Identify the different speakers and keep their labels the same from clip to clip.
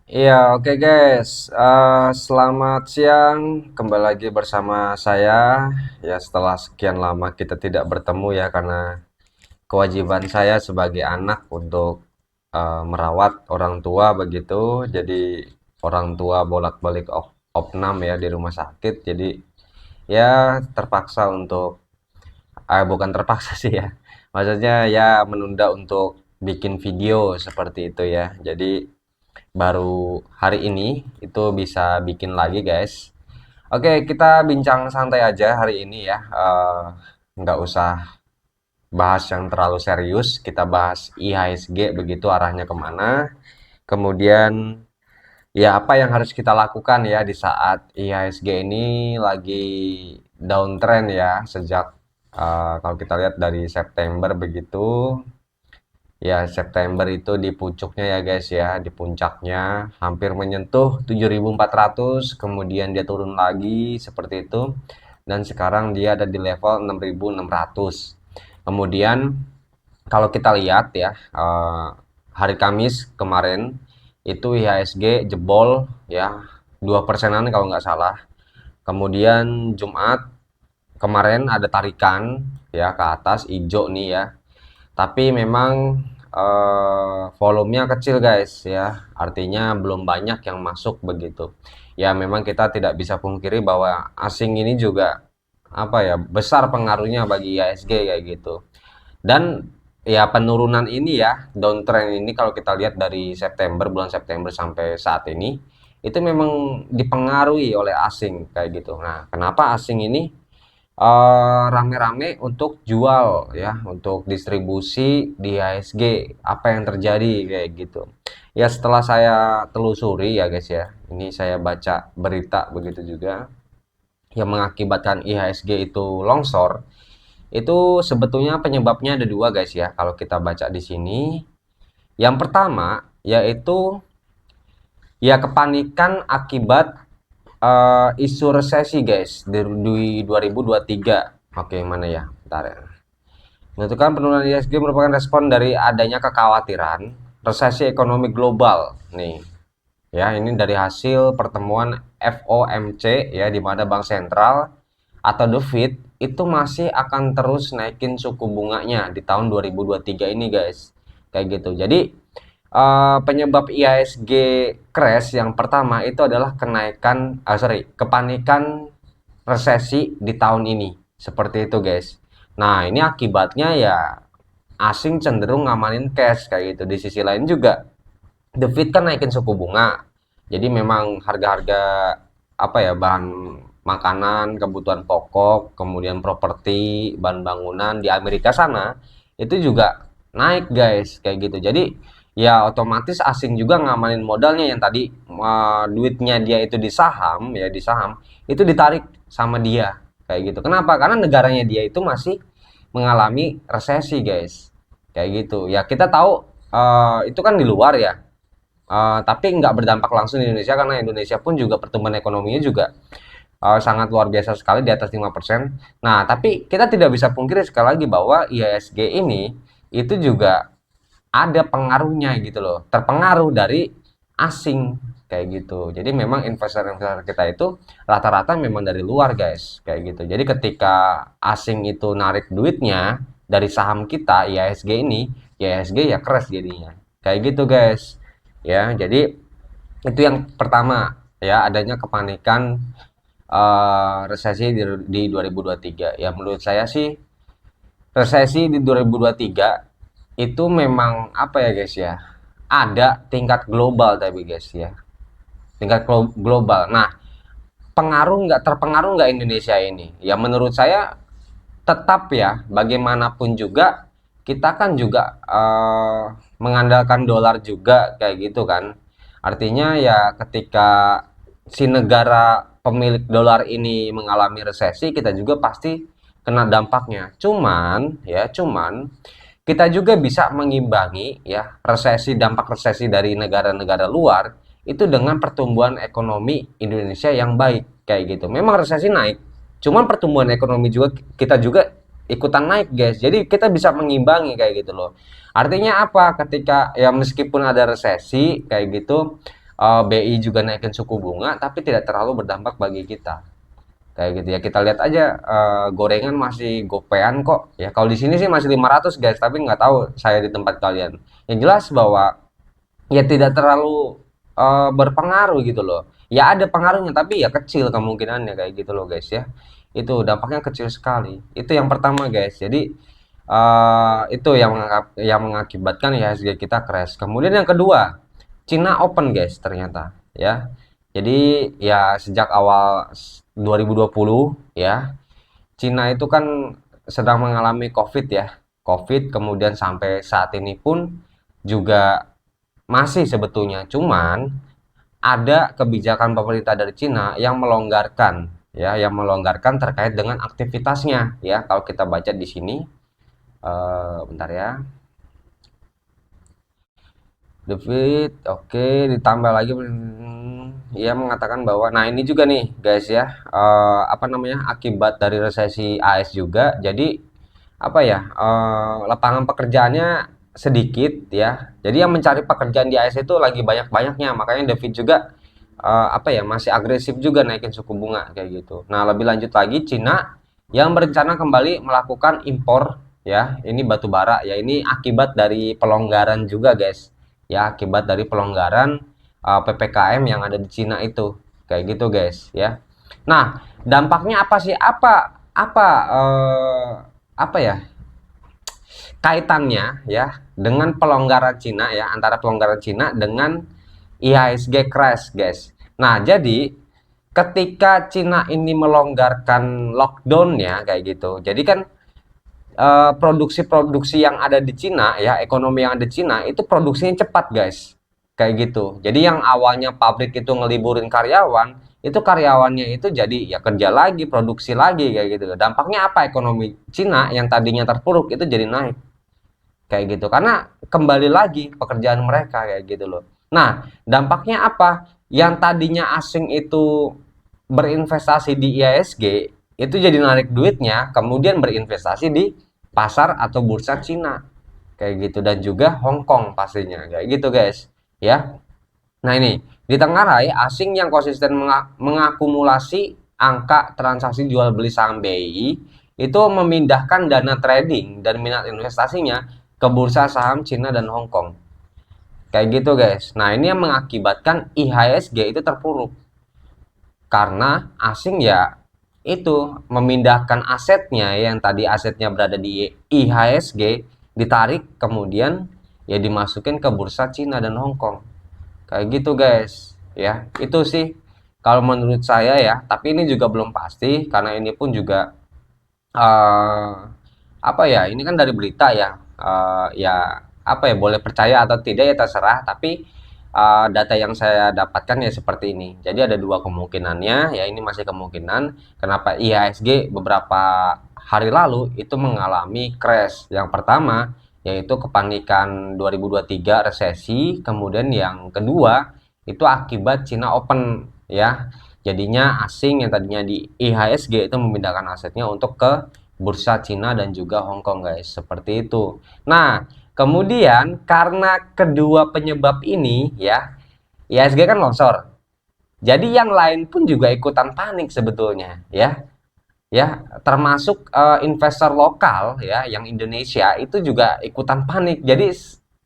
Speaker 1: Iya, oke guys. Selamat siang. Kembali lagi bersama saya. Ya, setelah sekian lama kita tidak bertemu ya, karena kewajiban saya sebagai anak untuk merawat orang tua begitu. Jadi orang tua bolak-balik opnam ya di rumah sakit. Jadi ya terpaksa untuk, bukan terpaksa sih ya. Maksudnya ya menunda untuk bikin video seperti itu ya. Jadi baru hari ini itu bisa bikin lagi guys. Oke, kita bincang santai aja hari ini ya. Nggak usah bahas yang terlalu serius, kita bahas IHSG begitu arahnya kemana. Kemudian ya apa yang harus kita lakukan ya di saat IHSG ini lagi downtrend ya, sejak kalau kita lihat dari September begitu. Ya, September itu di pucuknya ya guys ya, di puncaknya hampir menyentuh 7.400, kemudian dia turun lagi seperti itu. Dan sekarang dia ada di level 6.600. Kemudian kalau kita lihat ya, hari Kamis kemarin itu IHSG jebol ya 2%-an kalau nggak salah. Kemudian Jumat kemarin ada tarikan ya ke atas hijau nih ya, tapi memang volumenya kecil guys ya, artinya belum banyak yang masuk begitu. Ya memang kita tidak bisa pungkiri bahwa asing ini juga apa ya, besar pengaruhnya bagi IHSG kayak gitu. Dan ya penurunan ini ya, downtrend ini kalau kita lihat dari September, bulan September sampai saat ini, itu memang dipengaruhi oleh asing kayak gitu. Nah, kenapa asing ini rame-rame untuk jual ya, untuk distribusi di IHSG? Apa yang terjadi kayak gitu? Ya setelah saya telusuri ya guys ya, ini saya baca berita begitu juga, yang mengakibatkan IHSG itu longsor. Itu sebetulnya penyebabnya ada dua guys ya, kalau kita baca di sini. Yang pertama yaitu ya kepanikan akibat isu resesi guys di 2023. Oke, mana ya? Bentar ya. Menentukan penurunan ISG merupakan respon dari adanya kekhawatiran resesi ekonomi global. Nih, ya ini dari hasil pertemuan FOMC ya, di mana Bank Sentral atau The Fed itu masih akan terus naikin suku bunganya di tahun 2023 ini guys. Kayak gitu. Jadi penyebab IHSG crash yang pertama itu adalah kepanikan resesi di tahun ini. Seperti itu guys. Nah, ini akibatnya ya asing cenderung ngamanin cash kayak gitu. Di sisi lain juga The Fed kan naikin suku bunga. Jadi memang harga-harga apa ya, bahan makanan, kebutuhan pokok, kemudian properti, bahan bangunan di Amerika sana itu juga naik guys kayak gitu. Jadi ya otomatis asing juga ngamanin modalnya yang tadi duitnya dia itu di saham ya, di saham itu ditarik sama dia kayak gitu. Kenapa? Karena negaranya dia itu masih mengalami resesi guys kayak gitu. Ya kita tahu itu kan di luar ya. Tapi nggak berdampak langsung di Indonesia, karena Indonesia pun juga pertumbuhan ekonominya juga sangat luar biasa sekali, di atas 5%. Nah, tapi kita tidak bisa pungkiri sekali lagi bahwa IHSG ini itu juga ada pengaruhnya gitu loh, terpengaruh dari asing kayak gitu. Jadi memang investor-investor kita itu rata-rata memang dari luar guys kayak gitu. Jadi ketika asing itu narik duitnya dari saham kita IHSG ini, IHSG ya crash jadinya kayak gitu guys ya. Jadi itu yang pertama ya, adanya kepanikan resesi di 2023. Ya menurut saya sih resesi di 2023 itu memang apa ya guys ya, ada tingkat global tapi guys ya, tingkat global. Nah, terpengaruh nggak Indonesia ini? Ya menurut saya tetap ya, bagaimanapun juga kita kan juga mengandalkan dolar juga kayak gitu kan. Artinya ya ketika si negara pemilik dolar ini mengalami resesi, kita juga pasti kena dampaknya. Cuman kita juga bisa mengimbangi ya dampak resesi dari negara-negara luar itu dengan pertumbuhan ekonomi Indonesia yang baik kayak gitu. Memang resesi naik, cuman pertumbuhan ekonomi juga kita juga ikutan naik guys. Jadi kita bisa mengimbangi kayak gitu loh. Artinya apa? Ketika ya meskipun ada resesi kayak gitu, BI juga naikin suku bunga, tapi tidak terlalu berdampak bagi kita. Kayak gitu ya. Kita lihat aja gorengan masih gopean kok. Ya kalau di sini sih masih 500 guys, tapi nggak tahu saya di tempat kalian. Yang jelas bahwa ya tidak terlalu berpengaruh gitu loh. Ya ada pengaruhnya tapi ya kecil kemungkinannya kayak gitu loh guys ya. Itu dampaknya kecil sekali. Itu yang pertama guys. Jadi itu yang mengakibatkan IHSG kita crash. Kemudian yang kedua, Cina Open guys ternyata ya. Jadi ya sejak awal 2020 ya, Cina itu kan sedang mengalami COVID ya. COVID kemudian sampai saat ini pun juga masih sebetulnya. Cuman ada kebijakan pemerintah dari Cina yang melonggarkan ya, yang melonggarkan terkait dengan aktivitasnya ya. Kalau kita baca di sini bentar ya. David, oke, ditambah lagi ia mengatakan bahwa nah ini juga nih guys ya, apa namanya, akibat dari resesi AS juga. Jadi apa ya, lapangan pekerjaannya sedikit ya. Jadi yang mencari pekerjaan di AS itu lagi banyak-banyaknya. Makanya David juga apa ya, masih agresif juga naikin suku bunga kayak gitu. Nah, lebih lanjut lagi Cina yang berencana kembali melakukan impor ya. Ini batu bara ya. Ini akibat dari pelonggaran juga, guys. Ya, akibat dari pelonggaran PPKM yang ada di Cina itu. Kayak gitu, guys, ya. Nah, dampaknya apa sih? Apa ya? Kaitannya ya dengan pelonggaran Cina ya, antara pelonggaran Cina dengan IHSG crash guys. Nah jadi ketika Cina ini melonggarkan lockdownnya kayak gitu, jadi kan produksi-produksi yang ada di Cina ya, ekonomi yang ada di Cina itu produksinya cepat guys, kayak gitu. Jadi yang awalnya pabrik itu ngeliburin karyawan, itu karyawannya itu jadi ya kerja lagi, produksi lagi kayak gitu. Dampaknya apa? Ekonomi Cina yang tadinya terpuruk itu jadi naik kayak gitu karena kembali lagi pekerjaan mereka kayak gitu loh. Nah dampaknya apa, yang tadinya asing itu berinvestasi di IHSG itu jadi narik duitnya kemudian berinvestasi di pasar atau bursa Cina kayak gitu, dan juga Hong Kong pastinya kayak gitu guys ya. Nah ini ditengarai asing yang konsisten mengakumulasi angka transaksi jual beli saham BI itu memindahkan dana trading dan minat investasinya ke bursa saham Cina dan Hong Kong. Kayak gitu guys. Nah ini yang mengakibatkan IHSG itu terpuruk. Karena asing ya itu memindahkan asetnya yang tadi asetnya berada di IHSG ditarik kemudian ya dimasukin ke bursa Cina dan Hong Kong. Kayak gitu guys. Ya, itu sih kalau menurut saya ya, tapi ini juga belum pasti karena ini pun juga eh apa ya, ini kan dari berita ya, ya apa ya, boleh percaya atau tidak ya terserah, tapi data yang saya dapatkan ya seperti ini. Jadi ada dua kemungkinannya ya, ini masih kemungkinan kenapa IHSG beberapa hari lalu itu mengalami crash. Yang pertama yaitu kepanikan 2023 resesi, kemudian yang kedua itu akibat Cina Open ya. Jadinya asing yang tadinya di IHSG itu memindahkan asetnya untuk ke bursa Cina dan juga Hong Kong guys, seperti itu. Nah kemudian karena kedua penyebab ini ya, IHSG kan longsor, jadi yang lain pun juga ikutan panik sebetulnya ya. Ya termasuk investor lokal ya yang Indonesia itu juga ikutan panik, jadi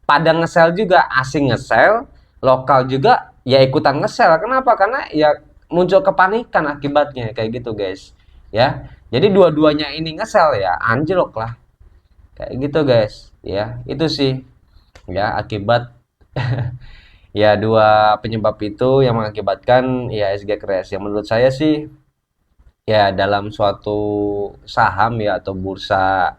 Speaker 1: pada ngesel juga, asing ngesel, lokal juga ya ikutan ngesel. Kenapa? Karena ya muncul kepanikan akibatnya kayak gitu guys ya. Jadi dua-duanya ini ngesel ya anjlok lah kayak gitu guys ya. Itu sih ya akibat ya dua penyebab itu yang mengakibatkan IHSG crash. Yang menurut saya sih ya dalam suatu saham ya atau bursa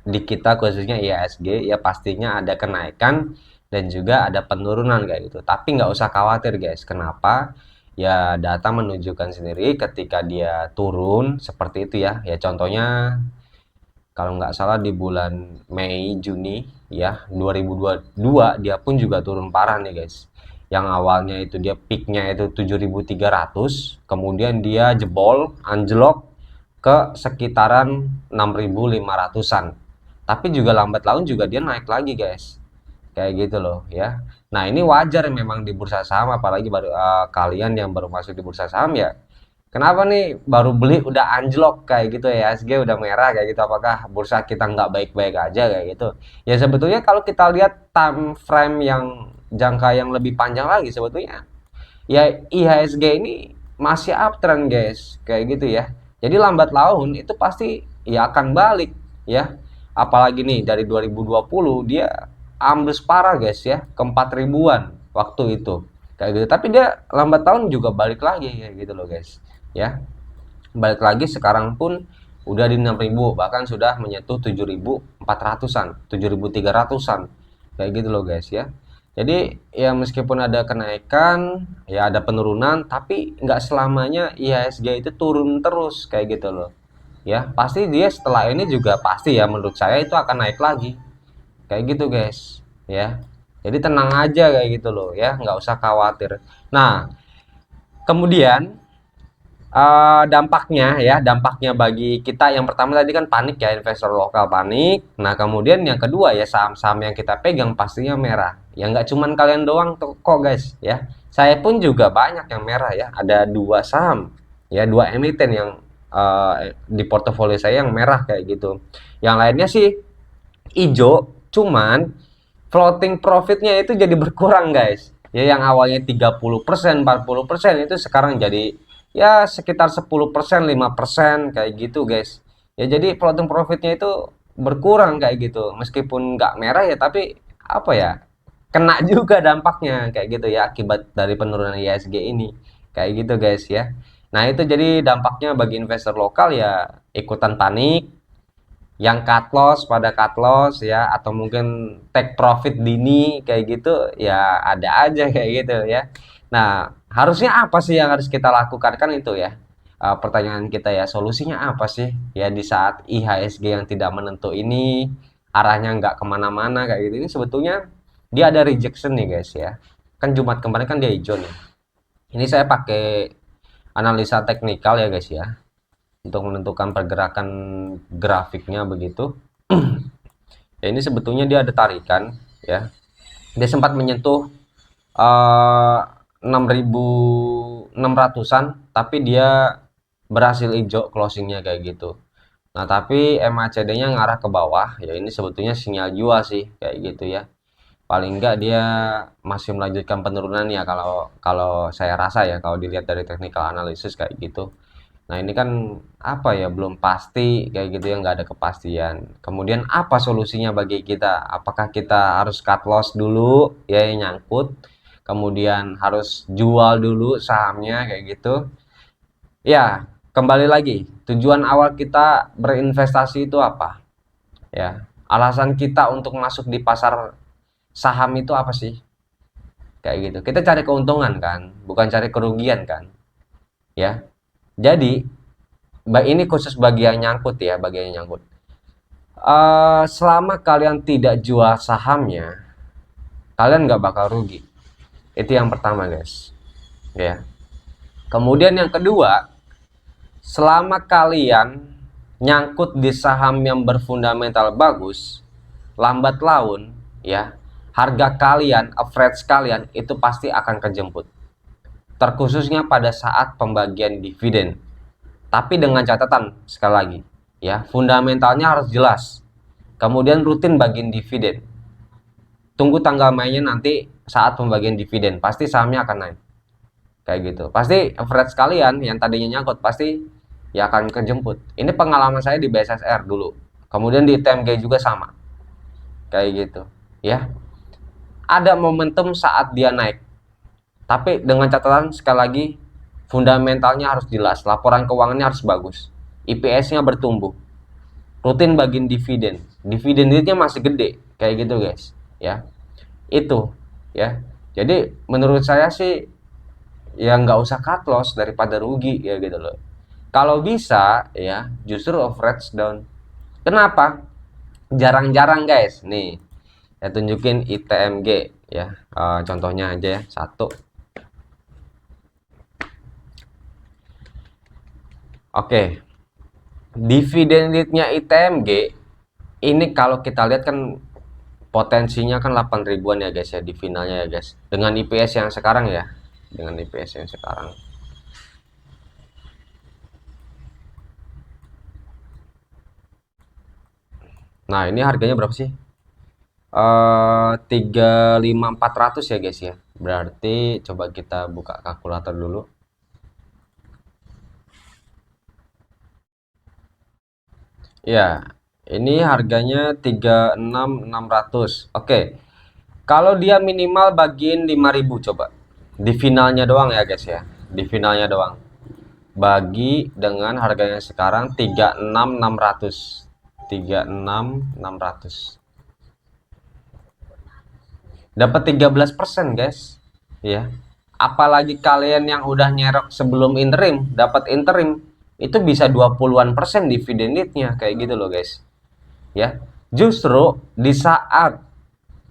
Speaker 1: di kita khususnya IHSG ya pastinya ada kenaikan dan juga ada penurunan kayak gitu. Tapi nggak usah khawatir guys. Kenapa? Ya data menunjukkan sendiri ketika dia turun seperti itu ya. Ya contohnya kalau nggak salah di bulan Mei Juni ya 2022 dia pun juga turun parah nih guys. Yang awalnya itu dia peaknya itu 7.300, kemudian dia jebol anjlok ke sekitaran 6.500-an, tapi juga lambat laun juga dia naik lagi guys kayak gitu loh ya. Nah ini wajar memang di bursa saham, apalagi baru kalian yang baru masuk di bursa saham ya. Kenapa nih baru beli udah anjlok kayak gitu ya, IHSG udah merah kayak gitu, apakah bursa kita nggak baik-baik aja kayak gitu. Ya sebetulnya kalau kita lihat time frame yang jangka yang lebih panjang lagi, sebetulnya ya IHSG ini masih uptrend guys kayak gitu ya. Jadi lambat laun itu pasti ya akan balik ya, apalagi nih dari 2020 dia ambles parah guys ya ke 4 ribuan waktu itu kayak gitu, tapi dia lambat laun juga balik lagi kayak gitu loh guys ya, balik lagi sekarang pun udah di 6.000, bahkan sudah menyentuh 7.400-an 7.300-an kayak gitu loh guys ya. Jadi ya meskipun ada kenaikan ya ada penurunan, tapi nggak selamanya IHSG itu turun terus kayak gitu loh ya, pasti dia setelah ini juga pasti ya menurut saya itu akan naik lagi kayak gitu guys ya. Jadi tenang aja kayak gitu loh ya, nggak usah khawatir. Nah kemudian dampaknya ya, dampaknya bagi kita yang pertama tadi kan panik ya, investor lokal panik. Nah kemudian yang kedua ya saham-saham yang kita pegang pastinya merah. Ya nggak cuman kalian doang tuh kok guys ya. Saya pun juga banyak yang merah ya. Ada dua saham ya, dua emiten yang di portofolio saya yang merah kayak gitu. Yang lainnya sih hijau, cuman floating profitnya itu jadi berkurang guys. Ya yang awalnya 30%, 40% itu sekarang jadi ya sekitar 10%, 5% kayak gitu guys. Ya jadi floating profitnya itu berkurang kayak gitu. Meskipun nggak merah ya, tapi apa ya? Kena juga dampaknya kayak gitu ya akibat dari penurunan IHSG ini. Kayak gitu guys ya. Nah, itu jadi dampaknya bagi investor lokal ya ikutan panik, yang cut loss pada cut loss ya, atau mungkin take profit dini kayak gitu ya, ada aja kayak gitu ya. Nah harusnya apa sih yang harus kita lakukan kan itu ya, pertanyaan kita ya, solusinya apa sih ya di saat IHSG yang tidak menentu ini, arahnya nggak kemana-mana kayak gitu. Ini sebetulnya dia ada rejection nih guys ya, kan Jumat kemarin kan dia hijau nih. Ini saya pakai analisa teknikal ya guys ya, untuk menentukan pergerakan grafiknya begitu. Ya ini sebetulnya dia ada tarikan ya. Dia sempat menyentuh 6.600-an, tapi dia berhasil hijau closingnya kayak gitu. Nah tapi MACD-nya ngarah ke bawah ya, ini sebetulnya sinyal jual sih kayak gitu ya. Paling enggak dia masih melanjutkan penurunan ya, kalau kalau saya rasa ya, kalau dilihat dari technical analysis kayak gitu. Nah ini kan apa ya, belum pasti kayak gitu ya, nggak ada kepastian. Kemudian apa solusinya bagi kita? Apakah kita harus cut loss dulu ya yang nyangkut, kemudian harus jual dulu sahamnya kayak gitu? Ya kembali lagi, tujuan awal kita berinvestasi itu apa? Ya alasan kita untuk masuk di pasar saham itu apa sih? Kayak gitu. Kita cari keuntungan kan, bukan cari kerugian kan? Ya. Jadi ini khusus bagi yang nyangkut ya, bagi yang nyangkut. Selama kalian tidak jual sahamnya, kalian nggak bakal rugi. Itu yang pertama guys. Ya. Kemudian yang kedua, selama kalian nyangkut di saham yang berfundamental bagus, lambat laun ya, harga kalian, average kalian itu pasti akan kejemput. Terkhususnya pada saat pembagian dividen. Tapi dengan catatan sekali lagi, ya, fundamentalnya harus jelas. Kemudian rutin bagian dividen. Tunggu tanggal mainnya nanti saat pembagian dividen, pasti sahamnya akan naik. Kayak gitu. Pasti average kalian yang tadinya nyangkut pasti ya akan kejemput. Ini pengalaman saya di BSSR dulu. Kemudian di TMG juga sama. Kayak gitu, ya. Ada momentum saat dia naik. Tapi dengan catatan sekali lagi, fundamentalnya harus jelas, laporan keuangannya harus bagus, IPS-nya bertumbuh, rutin bagian dividen, dividen itu masih gede kayak gitu guys ya. Itu ya, jadi menurut saya sih ya nggak usah cut loss daripada rugi ya gitu loh. Kalau bisa ya justru average down. Kenapa? Jarang-jarang guys nih, saya tunjukin ITMG ya, contohnya aja ya, satu. Oke, dividen yieldnya ITMG ini kalau kita lihat kan Potensinya kan 8 ribuan ya guys ya di finalnya ya guys. Dengan IPS yang sekarang ya. Dengan IPS yang sekarang. Nah, ini harganya berapa sih? 35.400 ya guys ya. Berarti coba kita buka kalkulator dulu. Ya, ini harganya 36.600. Oke. Kalau dia minimal bagiin 5.000 coba. Di finalnya doang ya guys ya. Di finalnya doang. Bagi dengan harganya sekarang 36.600. 36.600. Dapat 13% guys. Ya. Apalagi kalian yang udah nyerok sebelum interim, dapat interim, itu bisa 20-an% dividen yieldnya kayak gitu loh guys. Ya. Justru di saat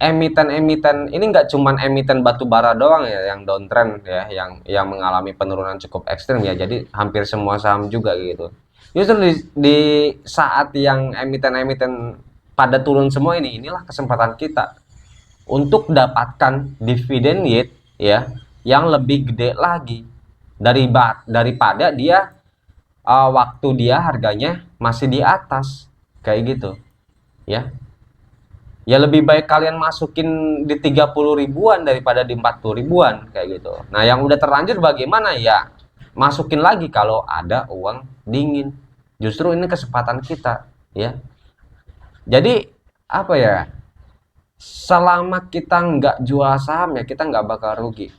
Speaker 1: emiten-emiten ini nggak cuman emiten batubara doang ya yang downtrend ya, yang mengalami penurunan cukup ekstrim ya. Jadi hampir semua saham juga gitu. Justru di saat yang emiten-emiten pada turun semua ini, inilah kesempatan kita untuk dapatkan dividen yield ya yang lebih gede lagi daripada dia waktu dia harganya masih di atas kayak gitu ya. Ya lebih baik kalian masukin di 30 ribuan daripada di 40 ribuan kayak gitu. Nah, yang udah terlanjur bagaimana ya? Masukin lagi kalau ada uang dingin. Justru ini kesempatan kita ya. Jadi apa ya? Selama kita nggak jual saham ya kita nggak bakal rugi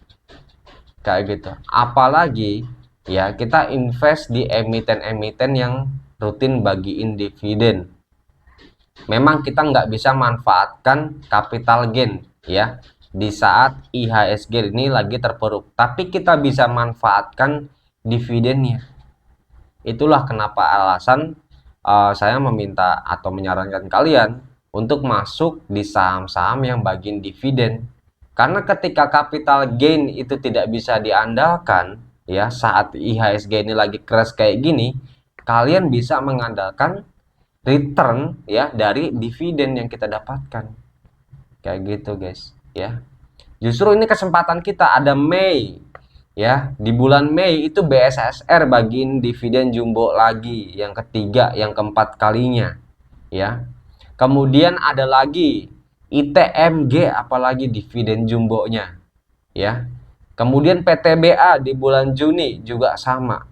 Speaker 1: kayak gitu. Apalagi ya kita invest di emiten-emiten yang rutin bagiin dividen. Memang kita nggak bisa manfaatkan capital gain ya di saat IHSG ini lagi terpuruk, tapi kita bisa manfaatkan dividennya. Itulah kenapa alasan saya meminta atau menyarankan kalian untuk masuk di saham-saham yang bagiin dividen. Karena ketika capital gain itu tidak bisa diandalkan ya saat IHSG ini lagi crash kayak gini, kalian bisa mengandalkan return ya dari dividen yang kita dapatkan kayak gitu guys ya. Justru ini kesempatan kita, ada Mei ya, di bulan Mei itu BSSR bagiin dividen jumbo lagi yang ketiga yang keempat kalinya ya. Kemudian ada lagi ITMG apalagi dividen jumbonya ya. Kemudian PTBA di bulan Juni juga sama.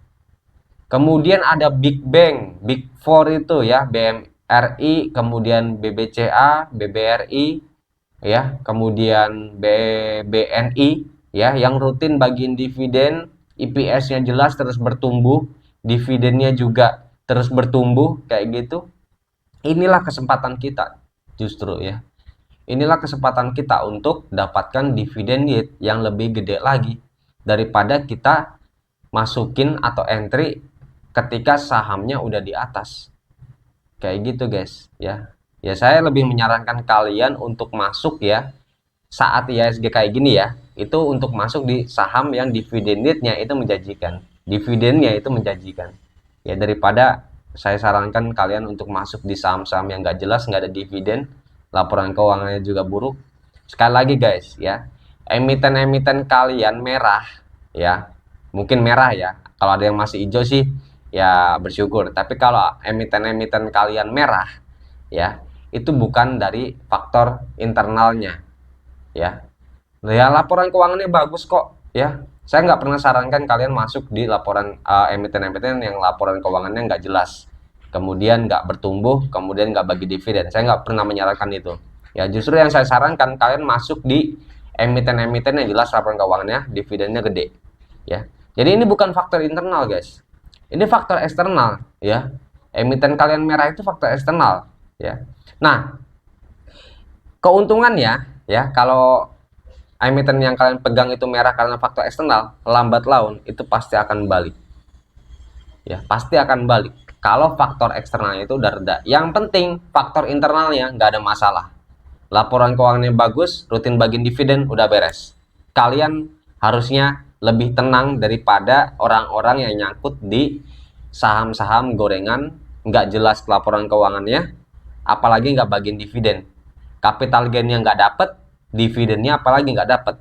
Speaker 1: Kemudian ada Big Bang, Big Four itu ya, BMRI, kemudian BBCA, BBRI, ya, kemudian BNI, ya, yang rutin bagiin dividen, EPS-nya jelas terus bertumbuh, dividennya juga terus bertumbuh, kayak gitu. Inilah kesempatan kita, justru ya. Inilah kesempatan kita untuk dapatkan dividen yield yang lebih gede lagi daripada kita masukin atau entry ketika sahamnya udah di atas kayak gitu guys ya. Ya saya lebih menyarankan kalian untuk masuk ya saat IHSG kayak gini ya, itu untuk masuk di saham yang dividen yieldnya itu menjanjikan, dividennya itu menjanjikan ya, daripada saya sarankan kalian untuk masuk di saham-saham yang nggak jelas, nggak ada dividen, laporan keuangannya juga buruk. Sekali lagi guys ya, emiten-emiten kalian merah ya, mungkin merah ya, kalau ada yang masih hijau sih ya bersyukur, tapi kalau emiten-emiten kalian merah ya itu bukan dari faktor internalnya ya. Ya laporan keuangannya bagus kok ya, saya nggak pernah sarankan kalian masuk di laporan emiten-emiten yang laporan keuangannya nggak jelas, kemudian nggak bertumbuh, kemudian nggak bagi dividen. Saya nggak pernah menyarankan itu ya. Justru yang saya sarankan kalian masuk di emiten-emiten yang jelas laporan keuangannya, dividennya gede ya. Jadi ini bukan faktor internal guys, ini faktor eksternal ya. Emiten kalian merah itu faktor eksternal ya. Nah, keuntungannya ya kalau emiten yang kalian pegang itu merah karena faktor eksternal, lambat laun itu pasti akan balik ya, pasti akan balik kalau faktor eksternalnya itu udah reda. Yang penting faktor internalnya nggak ada masalah, laporan keuangannya bagus, rutin bagian dividen, udah beres. Kalian harusnya lebih tenang daripada orang-orang yang nyangkut di saham-saham gorengan, nggak jelas laporan keuangannya, apalagi nggak bagian dividen capital gain-nya nggak dapet, dividennya apalagi nggak dapet,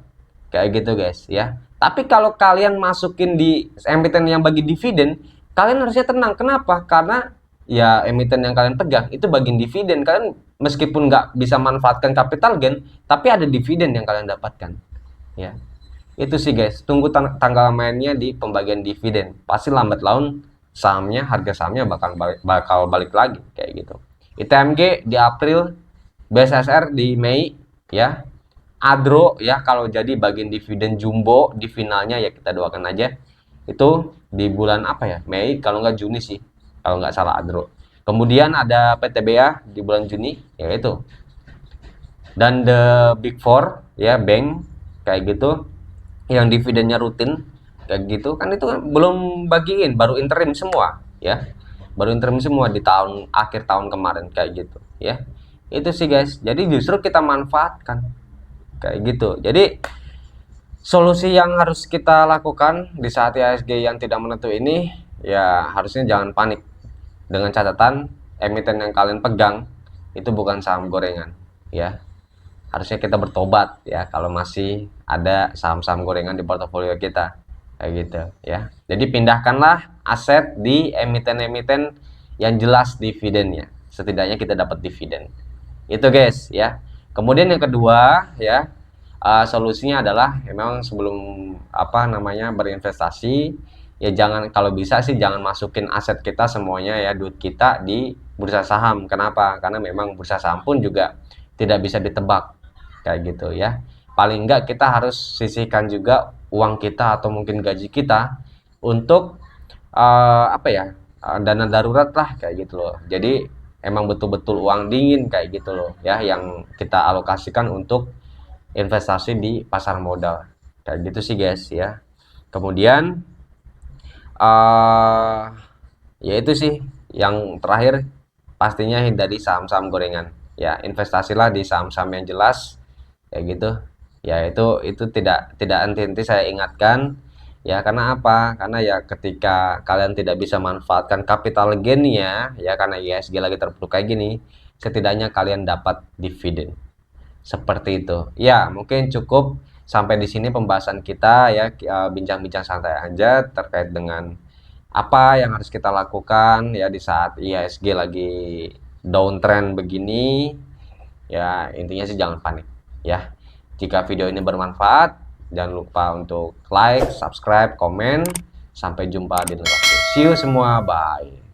Speaker 1: kayak gitu guys ya. Tapi kalau kalian masukin di emiten yang bagi dividen, kalian harusnya tenang. Kenapa? Karena ya emiten yang kalian pegang itu bagian dividen. Kalian meskipun nggak bisa manfaatkan capital gain, tapi ada dividen yang kalian dapatkan. Ya, itu sih guys. Tunggu tanggal mainnya di pembagian dividen. Pasti lambat laun sahamnya, harga sahamnya bakal balik lagi kayak gitu. ITMG di April, BSSR di Mei, ya. Adro ya kalau jadi bagian dividen jumbo di finalnya, ya kita doakan aja itu di bulan apa ya, Mei kalau nggak Juni sih kalau nggak salah Adro. Kemudian ada PTBA di bulan Juni ya itu, dan the big four ya bank kayak gitu yang dividennya rutin kayak gitu kan, itu kan belum bagiin, baru interim semua ya, baru interim semua di tahun akhir tahun kemarin kayak gitu ya. Itu sih guys, jadi justru kita manfaatkan kayak gitu. Jadi solusi yang harus kita lakukan di saat IHSG yang tidak menentu ini, ya harusnya jangan panik. Dengan catatan emiten yang kalian pegang itu bukan saham gorengan ya. Harusnya kita bertobat ya kalau masih ada saham-saham gorengan di portofolio kita kayak gitu ya. Jadi pindahkanlah aset di emiten-emiten yang jelas dividennya. Setidaknya kita dapat dividen. Itu guys ya. Kemudian yang kedua ya, solusinya adalah memang sebelum berinvestasi ya jangan, kalau bisa sih jangan masukin aset kita semuanya ya, duit kita di bursa saham. Kenapa? Karena memang bursa saham pun juga tidak bisa ditebak kayak gitu ya. Paling enggak kita harus sisihkan juga uang kita atau mungkin gaji kita untuk dana darurat lah kayak gitu loh. Jadi emang betul-betul uang dingin kayak gitu loh ya, yang kita alokasikan untuk investasi di pasar modal kayak gitu sih guys ya. Kemudian ya itu sih yang terakhir, pastinya hindari saham-saham gorengan ya, investasilah di saham-saham yang jelas kayak gitu ya. Itu tidak henti-henti saya ingatkan ya. Karena apa? Karena ya ketika kalian tidak bisa manfaatkan capital gain-nya ya, karena IHSG lagi terpuruk kayak gini, setidaknya kalian dapat dividen seperti itu ya. Mungkin cukup sampai di sini pembahasan kita ya, bincang-bincang santai aja terkait dengan apa yang harus kita lakukan ya di saat IHSG lagi downtrend begini ya. Intinya sih jangan panik ya. Jika video ini bermanfaat, jangan lupa untuk like, subscribe, komen. Sampai jumpa di lain waktu. See you semua, bye.